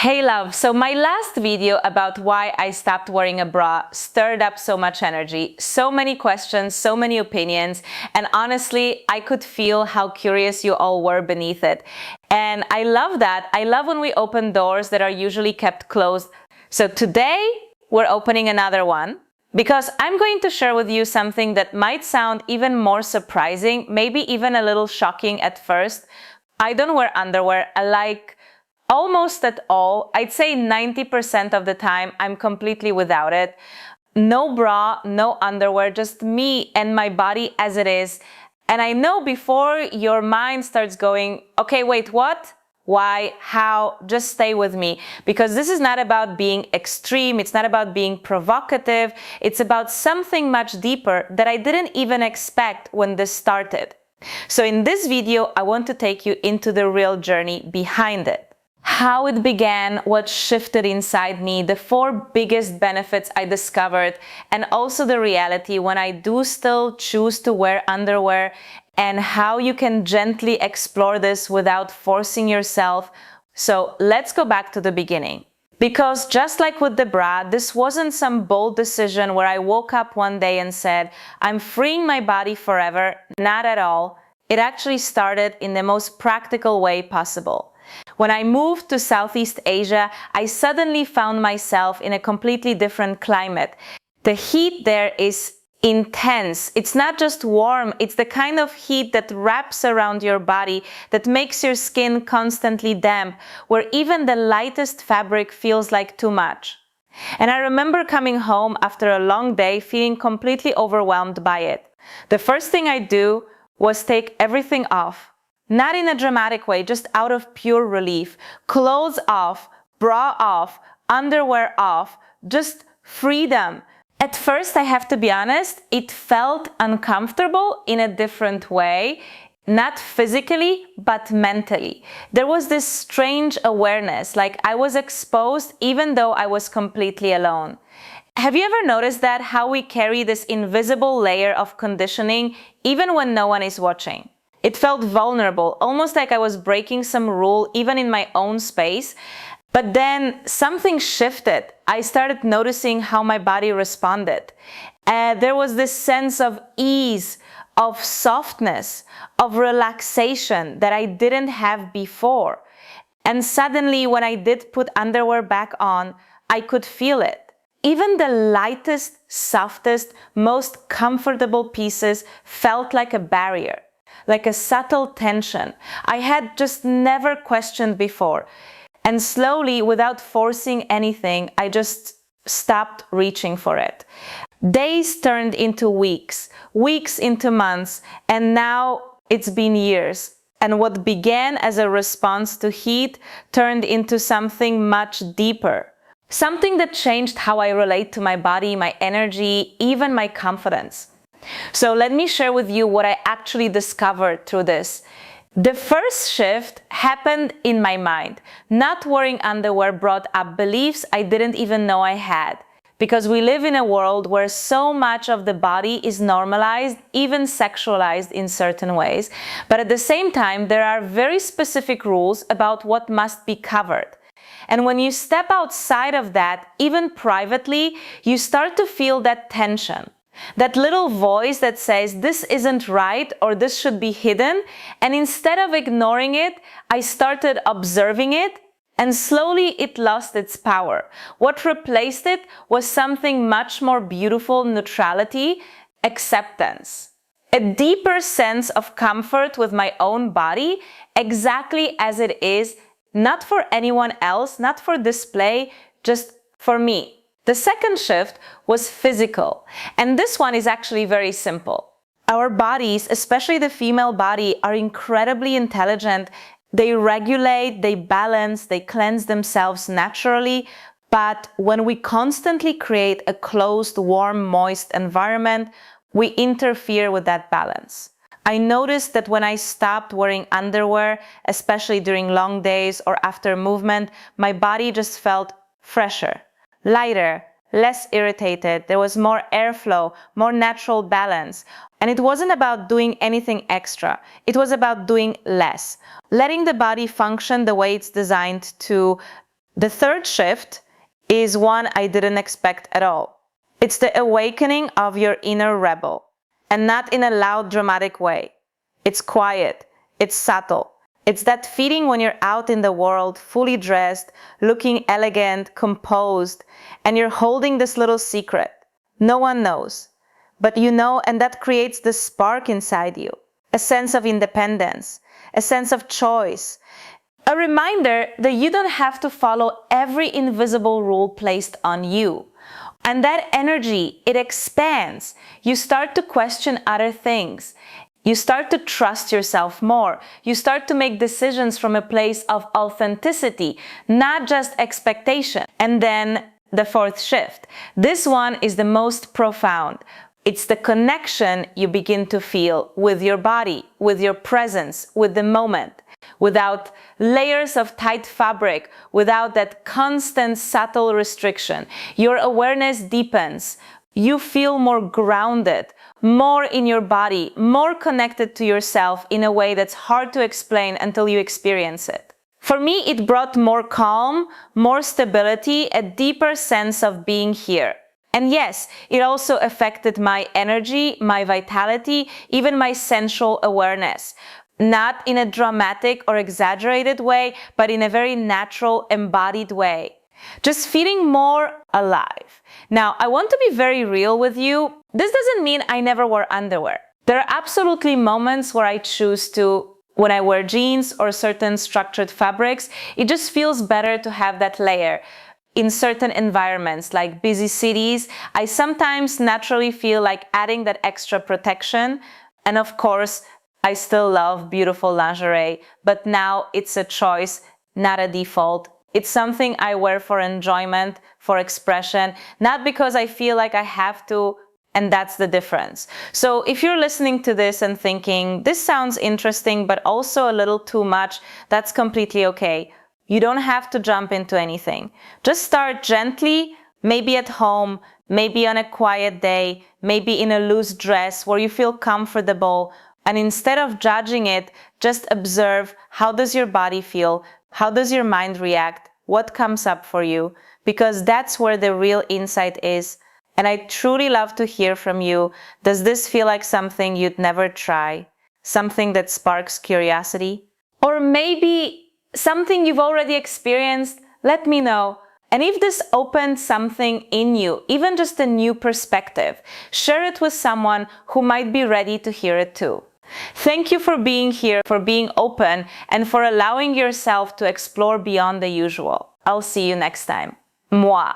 Hey love, so my last video about why I stopped wearing a bra stirred up so much energy, so many questions, so many opinions, and honestly, I could feel how curious you all were beneath it. And I love that. I love when we open doors that are usually kept closed. So today, we're opening another one because I'm going to share with you something that might sound even more surprising, maybe even a little shocking at first. I don't wear underwear. I like almost at all. I'd say 90% of the time I'm completely without it. No bra, no underwear, just me and my body as it is. And I know before your mind starts going, okay, wait, what? Why? How? Just stay with me, because this is not about being extreme. It's not about being provocative. It's about something much deeper that I didn't even expect when this started. So in this video, I want to take you into the real journey behind it. How it began, what shifted inside me, the 4 biggest benefits I discovered, and also the reality when I do still choose to wear underwear, and how you can gently explore this without forcing yourself. So let's go back to the beginning. Because just like with the bra, this wasn't some bold decision where I woke up one day and said, I'm freeing my body forever. Not at all. It actually started in the most practical way possible. When I moved to Southeast Asia, I suddenly found myself in a completely different climate. The heat there is intense. It's not just warm, it's the kind of heat that wraps around your body, that makes your skin constantly damp, where even the lightest fabric feels like too much. And I remember coming home after a long day feeling completely overwhelmed by it. The first thing I do was take everything off. Not in a dramatic way, just out of pure relief. Clothes off, bra off, underwear off, just freedom. At first, I have to be honest, it felt uncomfortable in a different way, not physically, but mentally. There was this strange awareness, like I was exposed even though I was completely alone. Have you ever noticed that, how we carry this invisible layer of conditioning even when no one is watching? It felt vulnerable, almost like I was breaking some rule even in my own space. But then something shifted. I started noticing how my body responded. There was this sense of ease, of softness, of relaxation that I didn't have before. And suddenly when I did put underwear back on, I could feel it. Even the lightest, softest, most comfortable pieces felt like a barrier, like a subtle tension I had just never questioned before. And slowly, without forcing anything, I just stopped reaching for it. Days turned into weeks, weeks into months, and now it's been years. And what began as a response to heat turned into something much deeper. Something that changed how I relate to my body, my energy, even my confidence. So let me share with you what I actually discovered through this. The first shift happened in my mind. Not wearing underwear brought up beliefs I didn't even know I had. Because we live in a world where so much of the body is normalized, even sexualized in certain ways. But at the same time, there are very specific rules about what must be covered. And when you step outside of that, even privately, you start to feel that tension. That little voice that says, this isn't right, or this should be hidden. And instead of ignoring it, I started observing it, and slowly it lost its power. What replaced it was something much more beautiful: neutrality, acceptance. A deeper sense of comfort with my own body, exactly as it is, not for anyone else, not for display, just for me. The second shift was physical, and this one is actually very simple. Our bodies, especially the female body, are incredibly intelligent. They regulate, they balance, they cleanse themselves naturally. But when we constantly create a closed, warm, moist environment, we interfere with that balance. I noticed that when I stopped wearing underwear, especially during long days or after movement, my body just felt fresher, lighter, less irritated. There was more airflow, more natural balance. And it wasn't about doing anything extra. It was about doing less, letting the body function the way it's designed to, The third shift is one I didn't expect at all. It's the awakening of your inner rebel, and not in a loud, dramatic way. It's quiet, it's subtle. It's that feeling when you're out in the world, fully dressed, looking elegant, composed, and you're holding this little secret. No one knows, but you know, and that creates this spark inside you, a sense of independence, a sense of choice, a reminder that you don't have to follow every invisible rule placed on you. And that energy, it expands. You start to question other things. You start to trust yourself more. You start to make decisions from a place of authenticity, not just expectation. And then the fourth shift. This one is the most profound. It's the connection you begin to feel with your body, with your presence, with the moment. Without layers of tight fabric, without that constant subtle restriction. Your awareness deepens. You feel more grounded, more in your body, more connected to yourself in a way that's hard to explain until you experience it. For me, it brought more calm, more stability, a deeper sense of being here. And yes, it also affected my energy, my vitality, even my sensual awareness. Not in a dramatic or exaggerated way, but in a very natural, embodied way. Just feeling more alive. Now, I want to be very real with you. This doesn't mean I never wear underwear. There are absolutely moments where I choose to, when I wear jeans or certain structured fabrics, it just feels better to have that layer. In certain environments, like busy cities, I sometimes naturally feel like adding that extra protection. And of course, I still love beautiful lingerie, but now it's a choice, not a default. It's something I wear for enjoyment, for expression, not because I feel like I have to, and that's the difference. So if you're listening to this and thinking, this sounds interesting, but also a little too much, that's completely okay. You don't have to jump into anything. Just start gently, maybe at home, maybe on a quiet day, maybe in a loose dress where you feel comfortable. And instead of judging it, just observe, how does your body feel? How does your mind react? What comes up for you? Because that's where the real insight is. And I truly love to hear from you. Does this feel like something you'd never try? Something that sparks curiosity? Or maybe something you've already experienced? Let me know. And if this opened something in you, even just a new perspective, share it with someone who might be ready to hear it too. Thank you for being here, for being open, and for allowing yourself to explore beyond the usual. I'll see you next time. Moi.